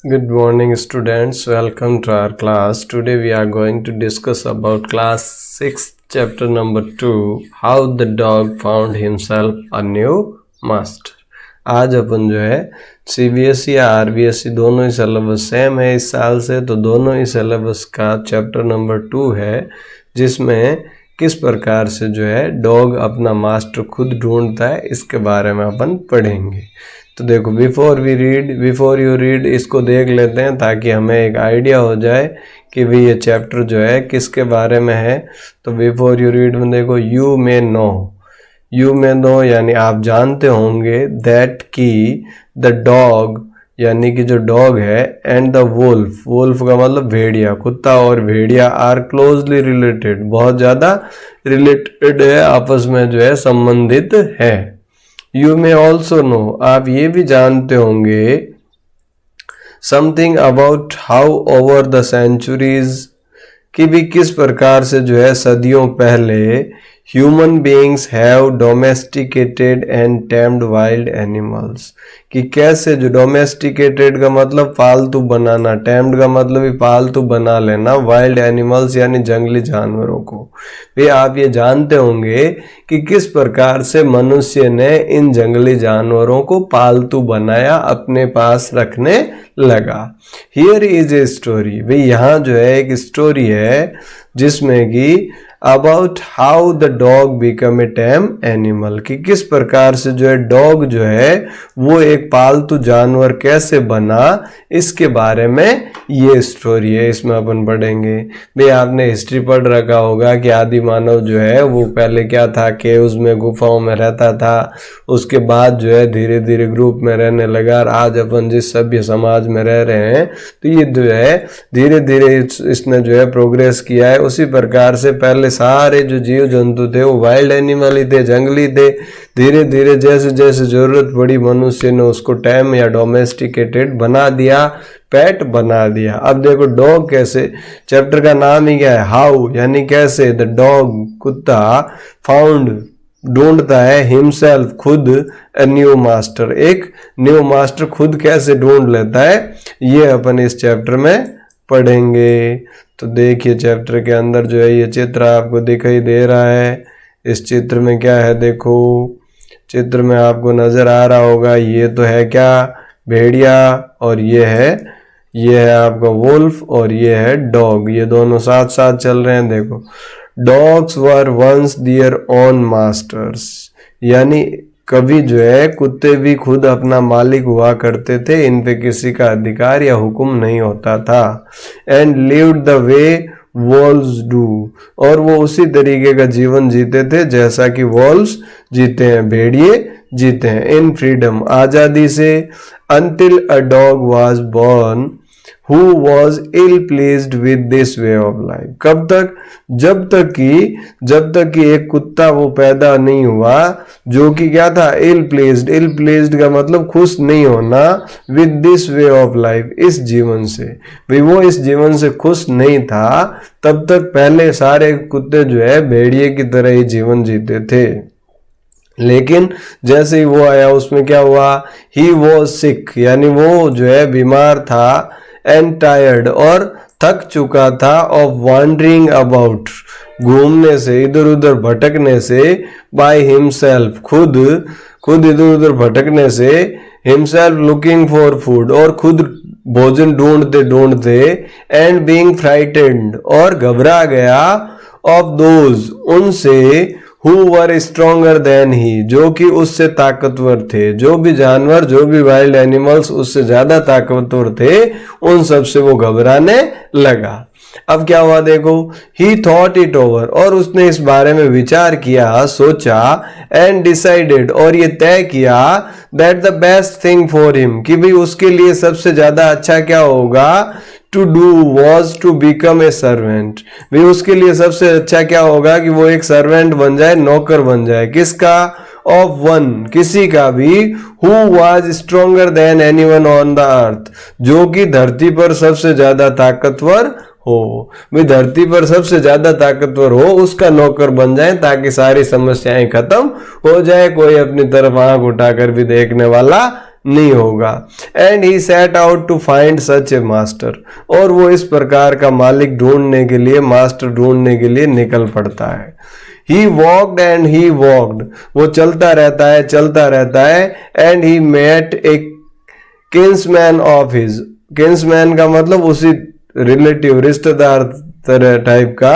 Good morning students, welcome to our class. Today we are going to discuss about class 6 chapter number 2, how the dog found himself a new master. आज अपन जो है CBSE या RBSE दोनों ही syllabus same है इस साल से, तो दोनों ही सिलेबस का चैप्टर नंबर 2 है जिसमें किस प्रकार से जो है डॉग अपना मास्टर खुद ढूंढता है इसके बारे में अपन पढ़ेंगे। तो देखो बिफोर यू रीड इसको देख लेते हैं ताकि हमें एक आइडिया हो जाए कि भाई ये चैप्टर जो है किसके बारे में है। तो बिफोर यू रीड में देखो यू मे नो यानी आप जानते होंगे दैट कि द डॉग यानी कि जो डॉग है एंड द वुल्फ का मतलब भेड़िया, कुत्ता और भेड़िया आर क्लोजली रिलेटेड, बहुत ज़्यादा रिलेटेड है, आपस में जो है संबंधित है। यू मे ऑल्सो नो, आप ये भी जानते होंगे something about how over the centuries, कि भी किस प्रकार से जो है सदियों पहले human beings have domesticated and tamed wild animals, कि कैसे जो डोमेस्टिकेटेड का मतलब पालतू बनाना, टेम्ड का मतलब भी पालतू बना लेना, वाइल्ड एनिमल्स यानी जंगली जानवरों को भी आप ये जानते होंगे कि किस प्रकार से मनुष्य ने इन जंगली जानवरों को पालतू बनाया, अपने पास रखने लगा। हियर इज ए स्टोरी, भाई यहाँ जो है एक स्टोरी है जिसमें कि about how the dog become a time animal, कि किस प्रकार से जो है डॉग जो है वो एक पालतू जानवर कैसे बना, इसके बारे में ये स्टोरी है, इसमें अपन पढ़ेंगे। भाई आपने हिस्ट्री पढ़ रखा होगा कि आदि मानव जो है वो पहले क्या था, केव्स में, गुफाओं में रहता था, उसके बाद जो है धीरे धीरे ग्रुप में रहने लगा, और आज अपन जिस सभ्य समाज में रह रहे हैं तो ये जो है धीरे धीरे इसने जो है प्रोग्रेस किया है। उसी प्रकार से पहले सारे जो जीव जंतु थे वो वाइल्ड एनिमल ही थे, जंगली थे, धीरे धीरे जैसे जैसे जरूरत पड़ी मनुष्य ने उसको टैम या डोमेस्टिकेटेड बना दिया, पेट बना दिया। अब देखो डॉग कैसे, चैप्टर का नाम ही क्या है, हाउ यानी कैसे, द डॉग कुत्ता फाउंड ढूंढता है, हिमसेल्फ खुद, ए न्यू मास्टर एक न्यू मास्टर खुद कैसे ढूंढ लेता है, ये अपन इस चैप्टर में पढ़ेंगे। तो देखिए चैप्टर के अंदर जो है ये चित्र आपको दिखाई दे रहा है, इस चित्र में क्या है, देखो चित्र में आपको नजर आ रहा होगा, ये तो है क्या, भेड़िया, और ये है आपका वुल्फ, और ये है डॉग, ये दोनों साथ साथ चल रहे हैं। देखो dogs were once their own masters, यानी कभी जो है कुत्ते भी खुद अपना मालिक हुआ करते थे, इन पे किसी का अधिकार या हुक्म नहीं होता था। And lived the way valves do, और वो उसी तरीके का जीवन जीते थे जैसा कि वॉल्व्स जीते हैं, भेड़िए जीते हैं, इन फ्रीडम, आज़ादी से। Until a dog was born who was ill pleased with this way of life, कब तक, जब तक कि एक कुत्ता वो पैदा नहीं हुआ जो कि क्या था, इल प्लीज्ड का मतलब खुश नहीं होना, with this way of life, इस जीवन से, भाई वो इस जीवन से खुश नहीं था, तब तक पहले सारे कुत्ते जो है भेड़िए की तरह ही जीवन जीते थे। लेकिन जैसे ही वो आया उसमें क्या हुआ, ही वॉज सिक, यानी वो जो है बीमार था, एंड टायर्ड और थक चुका था, ऑफ वॉन्डरिंग अबाउट, घूमने से, इधर उधर भटकने से, बाय हिमसेल्फ, खुद इधर उधर भटकने से, हिमसेल्फ लुकिंग फॉर फूड, और खुद भोजन ढूंढते, एंड बीइंग फ्राइटेंड, और घबरा गया, ऑफ दोज, उनसे, who were stronger than he, जो कि उससे ताकतवर थे, जो भी जानवर, जो भी वाइल्ड एनिमल्स उससे ज्यादा ताकतवर थे, उन सब से वो घबराने लगा। अब क्या हुआ देखो, ही थॉट इट ओवर, और उसने इस बारे में विचार किया, सोचा, एंड डिसाइडेड, और ये तय किया, that the best thing for him, कि भाई उसके लिए सबसे ज्यादा अच्छा क्या होगा, to do was to become a servant, भाई उसके लिए सबसे अच्छा क्या होगा कि वो एक सर्वेंट बन जाए, नौकर बन जाए, किसका, ऑफ वन, किसी का भी, who was stronger than anyone on the earth, जो कि धरती पर सबसे ज्यादा ताकतवर हो, भाई धरती पर सबसे ज्यादा ताकतवर हो उसका नौकर बन जाए ताकि सारी समस्याएं खत्म हो जाए, कोई अपनी तरफ आंख उठाकर भी देखने वाला नहीं होगा। And he set out to find such a master, और वो इस प्रकार का मालिक ढूंढने के लिए, मास्टर ढूंढने के लिए निकल पड़ता है। He walked and he walked, वो चलता रहता है, चलता रहता है। And he met a kinsman of his, kinsman का मतलब उसी रिलेटिव, रिश्तेदार तरह टाइप का,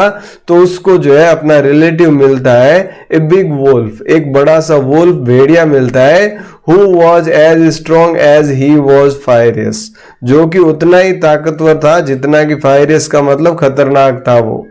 तो उसको जो है अपना रिलेटिव मिलता है। ए बिग वुल्फ, एक बड़ा सा वुल्फ, भेड़िया मिलता है। Who was as strong as he was furious, जो कि उतना ही ताकतवर था जितना कि फायरियस का मतलब खतरनाक था वो।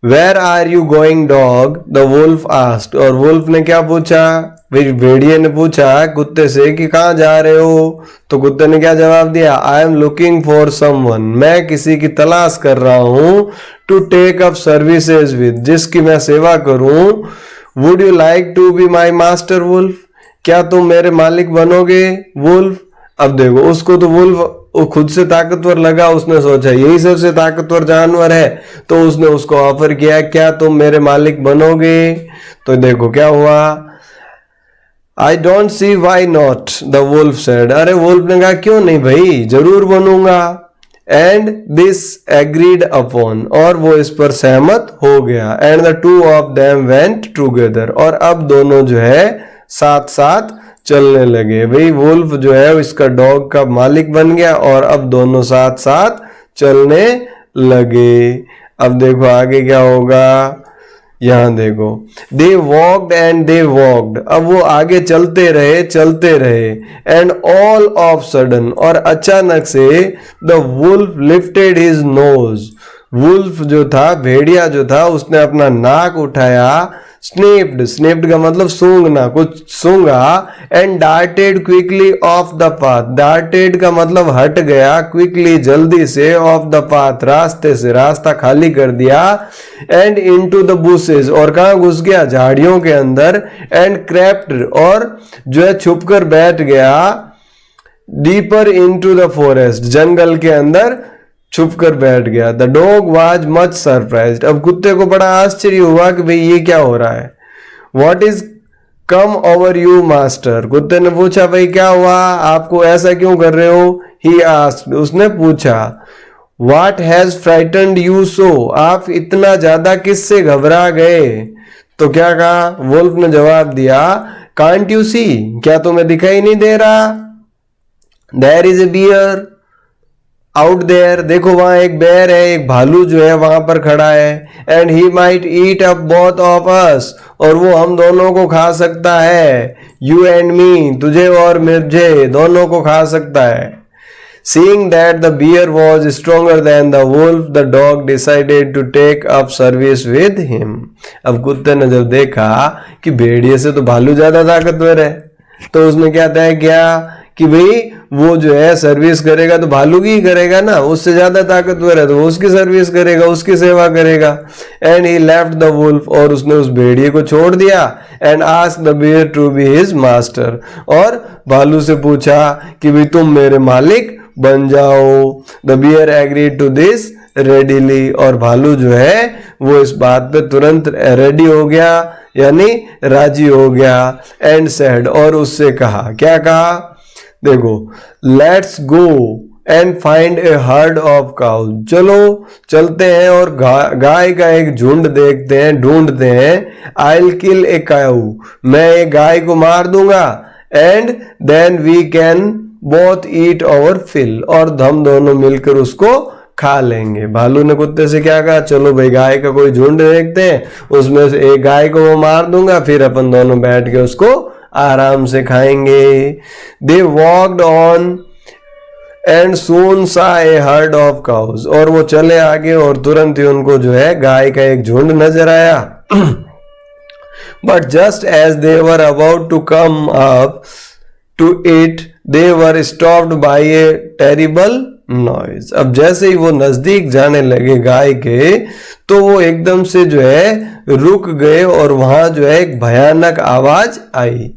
Where are you going, dog? The wolf asked. और वुल्फ ने क्या पूछा? भेड़िए ने पूछा कुत्ते से कि कहाँ जा रहे हो? तो कुत्ते ने क्या जवाब दिया? I am looking for someone. मैं किसी की तलाश कर रहा हूँ। To take up services with, जिसकी मैं सेवा करूँ। Would you like to be my master, wolf? क्या तुम मेरे मालिक बनोगे, वुल्फ? अब देखो, उसको तो वुल्फ वो खुद से ताकतवर लगा, उसने सोचा यही सबसे ताकतवर जानवर है, तो उसने उसको ऑफर किया, क्या तुम मेरे मालिक बनोगे? तो देखो क्या हुआ। I don't see why not, the wolf said. अरे वुल्फ ने कहा क्यों नहीं भाई, जरूर बनूंगा। एंड दिस एग्रीड अपॉन, और वो इस पर सहमत हो गया। And the two of them went together, और अब दोनों जो है साथ साथ चलने लगे। भाई वुल्फ जो है इसका डॉग का मालिक बन गया, और अब दोनों साथ साथ चलने लगे। अब देखो आगे क्या होगा, यहां देखो। दे वॉक्ड एंड दे वॉक्ड, अब वो आगे चलते रहे, चलते रहे। एंड ऑल ऑफ सडन, और अचानक से the wolf lifted his nose, wolf जो था, भेड़िया जो था, उसने अपना नाक उठाया। स्नेप्ड, स्नेप्ड का मतलब सूंघना, कुछ सूंघा। And darted quickly off the path, darted का मतलब हट गया, क्विकली जल्दी से, ऑफ द पाथ रास्ते से, रास्ता खाली कर दिया। एंड इनटू द बुशेस, और कहां घुस गया, झाड़ियों के अंदर। एंड क्रेप्ट, और जो है छुपकर बैठ गया। डीपर इनटू द फॉरेस्ट, जंगल के अंदर छुपकर बैठ गया। The dog was much surprised, अब कुत्ते को बड़ा आश्चर्य हुआ कि भाई ये क्या हो रहा है। What is come over you master, कुत्ते ने पूछा भाई क्या हुआ, आपको ऐसा क्यों कर रहे हो। ही आस्क्ड, उसने पूछा। What has frightened you so, आप इतना ज्यादा किससे घबरा गए। तो क्या कहा, वुल्फ ने जवाब दिया, कांट यू सी, क्या तुम्हें दिखाई नहीं दे रहा। There is a bear out there, देखो वहां एक बेर है, एक भालू जो है वहां पर खड़ा है। And he might eat up both of us, और वो हम दोनों को खा सकता है। यू एंड मी, तुझे और मुझे, दोनों को खा सकता है। Seeing that the bear was stronger than the wolf, the dog decided to take up service with him. अब कुत्ते ने जब देखा कि भेड़िए से तो भालू ज्यादा ताकतवर है, तो उसने क्या तय किया कि भाई वो जो है सर्विस करेगा तो भालू की ही करेगा ना, उससे ज्यादा ताकतवर है तो वो उसकी सर्विस करेगा, उसकी सेवा करेगा। And he left the wolf, और उसने उस भेड़िए को छोड़ दिया। And asked the bear to be his master, और भालू से पूछा कि भाई तुम मेरे मालिक बन जाओ। The bear agreed to this readily, और भालू जो है वो इस बात पे तुरंत रेडी हो गया, यानी राजी हो गया। एंड सेड, और उससे कहा, क्या कहा देखो, let's go and find A heard of cow, चलो चलते हैं और गाय का एक झुंड देखते हैं, ढूंढते हैं। I'll kill a cow, मैं एक गाय को मार दूंगा। And then we can both eat our fill, और हम दोनों मिलकर उसको खा लेंगे। भालू ने कुत्ते से क्या कहा, चलो भाई गाय का कोई झुंड देखते हैं, उसमें से एक गाय को वो मार दूंगा, फिर अपन दोनों बैठ के उसको आराम से खाएंगे। दे वॉक्ड ऑन एंड सून सा ए हर्ड ऑफ काउज, और वो चले आगे और तुरंत ही उनको जो है गाय का एक झुंड नजर आया। But just as they were about to come up to it, they were stopped by a terrible noise. अब जैसे ही वो नजदीक जाने लगे गाय के, तो वो एकदम से जो है रुक गए, और वहां जो है एक भयानक आवाज आई।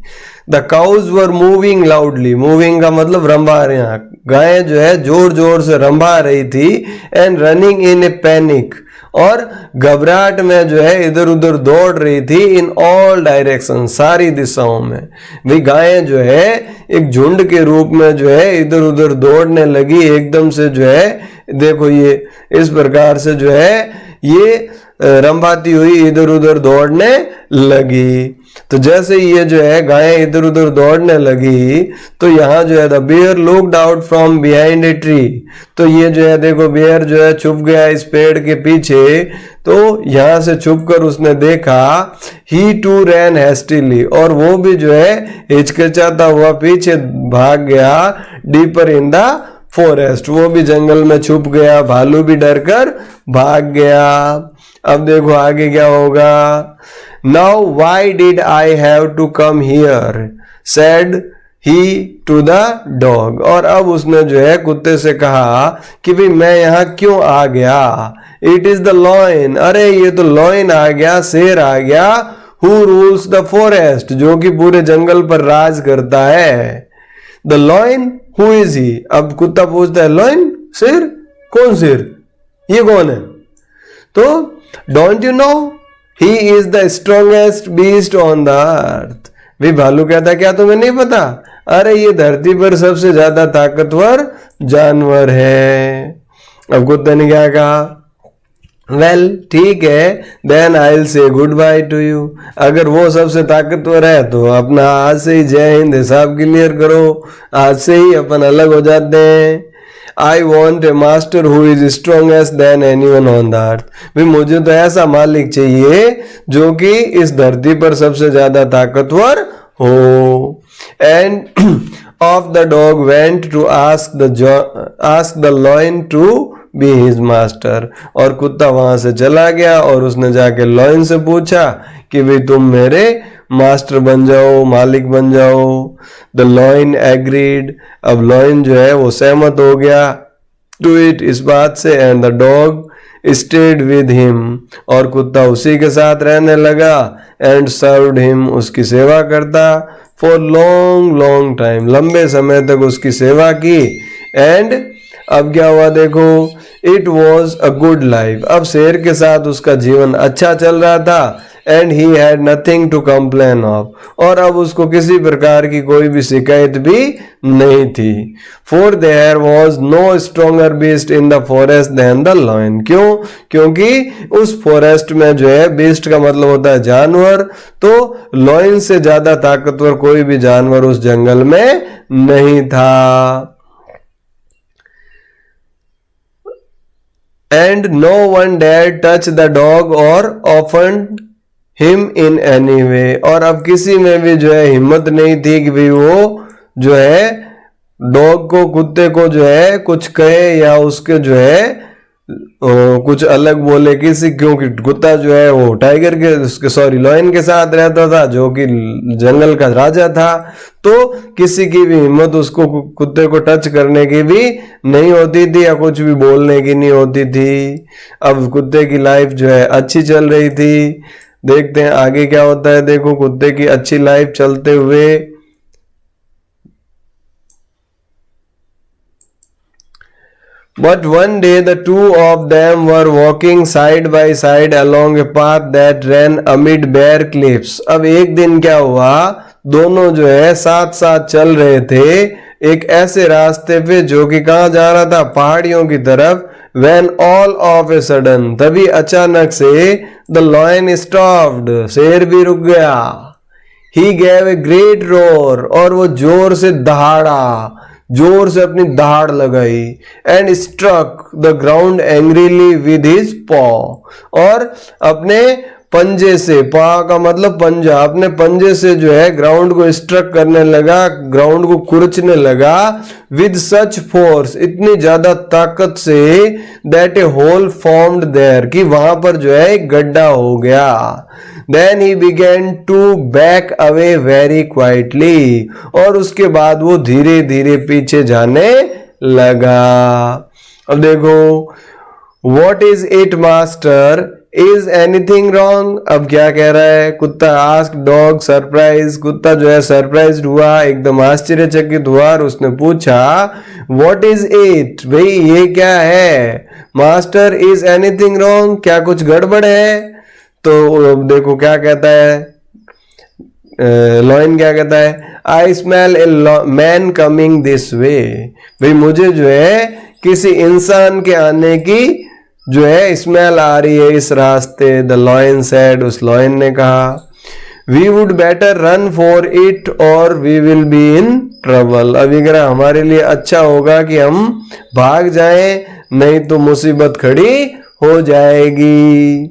The cows were moving loudly, moving का मतलब रंभा रहे हैं, गायें जो है जोर जोर से रंभा रही थी, and running in A panic, और घबराहट में जो है इधर उधर दौड़ रही थी, इन ऑल डायरेक्शन, सारी दिशाओं में। भाई गायें जो है एक झुंड के रूप में जो है इधर उधर दौड़ने लगी, एकदम से जो है देखो ये इस प्रकार से जो है ये रंभाती हुई इधर उधर दौड़ने लगी। तो जैसे ये जो है गायें इधर उधर दौड़ने लगी तो यहाँ जो है the bear looked out from behind a tree, तो ये जो है देखो बेयर जो है छुप गया इस पेड़ के पीछे, तो यहाँ से छुपकर उसने देखा, ही टू रैन हेस्टिली, और वो भी जो है हिचकिचाता हुआ पीछे भाग गया, डीपर इन द फॉरेस्ट, वो भी जंगल में छुप गया, भालू भी डर कर भाग गया। अब देखो आगे क्या होगा। Now why did I have to come here said he to the dog, और अब उसने जो है कुत्ते से कहा कि भाई मैं यहाँ क्यों आ गया। इट इज द लॉयन, अरे ये तो लॉयन आ गया, शेर आ गया, हु रूल्स द फॉरेस्ट, जो कि पूरे जंगल पर राज करता है। The lion who is he, अब कुत्ता पूछता है लॉयन शेर, कौन शेर, ये कौन है। तो don't you know he is the strongest beast on the earth, भी भालू कहता क्या तुम्हें नहीं पता, अरे ये धरती पर सबसे ज्यादा ताकतवर जानवर है। अब कुत्ते ने क्या कहा, वेल ठीक है, then I will say goodbye to you, अगर वो सबसे ताकतवर है तो अपना आज से ही जय हिंद हिसाब क्लियर करो, आज से ही अपन अलग हो जाते हैं। I want A master who is strongest than anyone on the earth, भाई मुझे तो ऐसा मालिक चाहिए जो कि इस धरती पर सबसे ज्यादा ताकतवर हो। And off the dog went to ask the lion to be his master, और कुत्ता वहां से चला गया और उसने जाके लॉयन से पूछा कि भाई तुम मेरे मास्टर बन जाओ, मालिक बन जाओ। द लॉयन एग्रीड, अब लॉयन जो है वो सहमत हो गया टू इट, इस बात से, and the dog stayed with him, और कुत्ता उसी के साथ रहने लगा, एंड सर्व्ड हिम, उसकी सेवा करता, फॉर लॉन्ग लॉन्ग टाइम, लंबे समय तक उसकी सेवा की। एंड अब क्या हुआ देखो, it was a good life, अब शेर के साथ उसका जीवन अच्छा चल रहा था, and he had nothing to complain of, और अब उसको किसी प्रकार की कोई भी शिकायत भी नहीं थी। For there was no stronger beast in the forest than the lion, क्यों, क्योंकि उस फॉरेस्ट में जो है, बीस्ट का मतलब होता है जानवर, तो लॉयन से ज्यादा ताकतवर कोई भी जानवर उस जंगल में नहीं था। And no one dared touch the dog or offend him in any way, और अब किसी में भी जो है हिम्मत नहीं थी कि भाई वो जो है डॉग को, कुत्ते को जो है कुछ कहे या उसके जो है कुछ अलग बोले किसी, क्योंकि कुत्ता जो है वो टाइगर के उसके सॉरी लॉयन के साथ रहता था जो कि जंगल का राजा था, तो किसी की भी हिम्मत उसको कुत्ते को टच करने की भी नहीं होती थी या कुछ भी बोलने की नहीं होती थी। अब कुत्ते की लाइफ जो है अच्छी चल रही थी, देखते हैं आगे क्या होता है। देखो कुत्ते की अच्छी लाइफ चलते हुए But one day the two of them were walking side by side along a path that ran amid bare cliffs. अब एक दिन क्या हुआ, दोनों जो है साथ साथ चल रहे थे एक ऐसे रास्ते पे जो कि कहाँ जा रहा था, पहाड़ियों की तरफ। When all of a sudden, तभी अचानक से the lion stopped, शेर भी रुक गया। He gave a great roar, और वो जोर से दहाड़ा, जोर से अपनी दहाड़ लगाई। And struck the ground angrily with his paw, और अपने पंजे से, पा का मतलब पंजा, अपने पंजे से जो है ग्राउंड को स्ट्रक करने लगा, ग्राउंड को कुरचने लगा। विद सच फोर्स, इतनी ज्यादा ताकत से, that a hole formed there, कि वहां पर जो है एक गड्ढा हो गया। Then he began to back away very quietly, और उसके बाद वो धीरे धीरे पीछे जाने लगा। अब देखो, What is it, master? Is anything wrong? अब क्या कह रहा है? कुत्ता आस्क डॉग सरप्राइज, कुत्ता जो है सरप्राइज्ड हुआ, एकदम आश्चर्यचकित हुआ और उसने पूछा व्हाट इज इट, भाई ये क्या है? मास्टर इज एनीथिंग रॉन्ग, क्या कुछ गड़बड़ है? तो देखो क्या कहता है, लॉयन क्या कहता है, I smell a man coming this way, भाई मुझे जो है किसी इंसान के आने की जो है स्मेल आ रही है इस रास्ते। द लॉयन सेड, उस लॉयन ने कहा we would better run for it और we will be in trouble, अभी कह रहा हमारे लिए अच्छा होगा कि हम भाग जाएं, नहीं तो मुसीबत खड़ी हो जाएगी।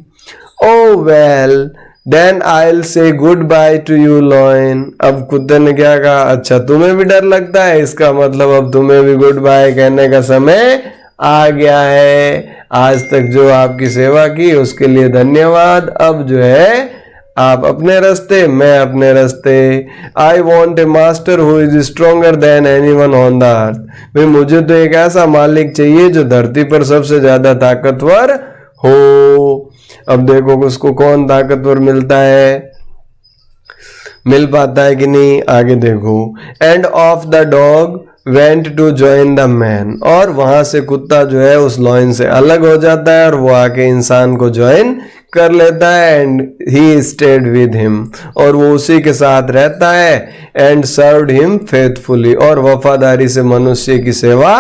ओ वेल देन आई से goodbye to you lion, अब कुत्ते ने क्या कहा, अच्छा तुम्हें भी डर लगता है, इसका मतलब अब तुम्हें भी गुड बाय कहने का समय आ गया है। आज तक जो आपकी सेवा की उसके लिए धन्यवाद, अब जो है आप अपने रास्ते, मैं अपने रास्ते। I want A master who is stronger than anyone on the earth, भाई मुझे तो एक ऐसा मालिक चाहिए जो धरती पर सबसे ज्यादा ताकतवर हो। अब देखो उसको कौन ताकतवर मिलता है, मिल पाता है कि नहीं, आगे देखो। And off the dog went to join the man, और वहां से कुत्ता जो है उस लॉयन से अलग हो जाता है और वो आके इंसान को ज्वाइन कर लेता है। And he stayed with him, और वो उसी के साथ रहता है। एंड सर्व्ड हिम फेथफुली, और वफादारी से मनुष्य की सेवा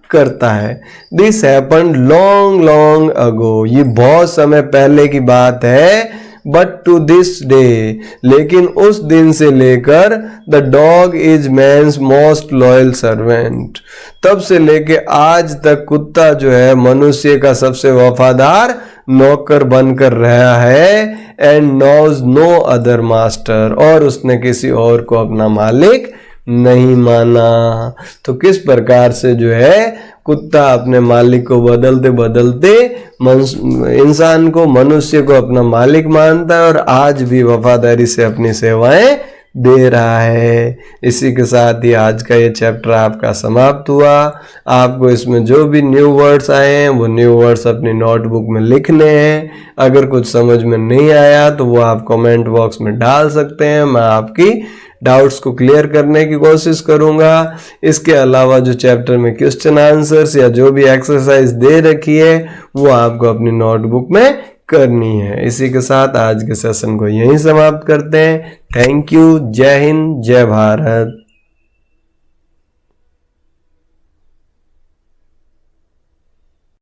करता है। This happened long long ago, ये बहुत समय पहले की बात है। बट टू दिस डे, लेकिन उस दिन से लेकर the dog is man's most loyal servant, तब से लेके आज तक कुत्ता जो है मनुष्य का सबसे वफादार नौकर बनकर रहा है। And knows no other master, और उसने किसी और को अपना मालिक नहीं माना। तो किस प्रकार से जो है कुत्ता अपने मालिक को बदलते बदलते इंसान को, मनुष्य को अपना मालिक मानता है और आज भी वफादारी से अपनी सेवाएं दे रहा है। इसी के साथ ही आज का ये चैप्टर आपका समाप्त हुआ। आपको इसमें जो भी न्यू वर्ड्स आए हैं वो न्यू वर्ड्स अपनी नोटबुक में लिखने हैं। अगर कुछ समझ में नहीं आया तो वो आप कमेंट बॉक्स में डाल सकते हैं, मैं आपकी डाउट्स को क्लियर करने की कोशिश करूंगा। इसके अलावा जो चैप्टर में क्वेश्चन आंसर्स या जो भी एक्सरसाइज दे रखी है वो आपको अपनी नोटबुक में करनी है। इसी के साथ आज के सेशन को यहीं समाप्त करते हैं। थैंक यू, जय हिंद, जय भारत।